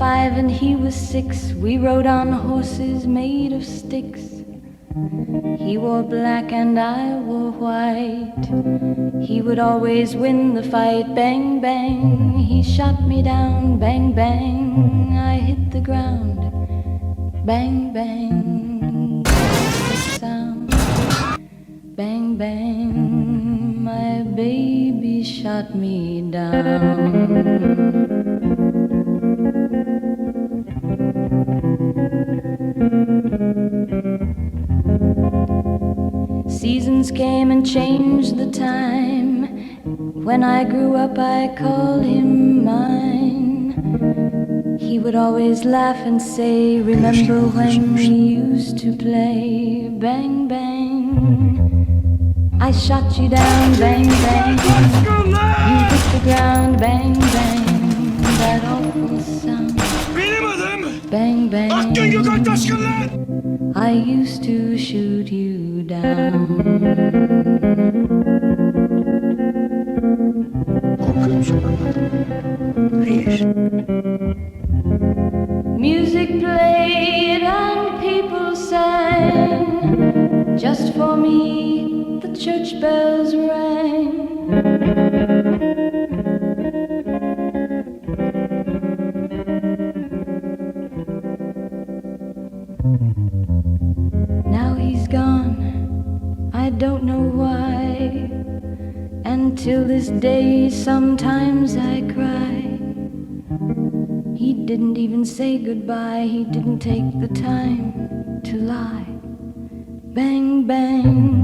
5 and he was 6. We rode on horses made of sticks. He wore black and I wore white. He would always win the fight. Bang, bang, he shot me down. Bang, bang, I hit the ground. Bang, bang, the sound. Bang, bang, my baby shot me down. Seasons came and changed the time. When I grew up I called him mine. He would always laugh and say, remember when we used to play? Bang, bang, I shot you down. Bang, bang, you hit the ground. Bang, bang, that awful sound. Benim adım Bang, bang, Akgün lan! I used to shoot you down. Korkuyor musun? Hayır. Music played and people sang. Just for me the church bells rang. Now he's gone, I don't know why. And till this day sometimes I cry. He didn't even say goodbye. He didn't take the time to lie. Bang, bang,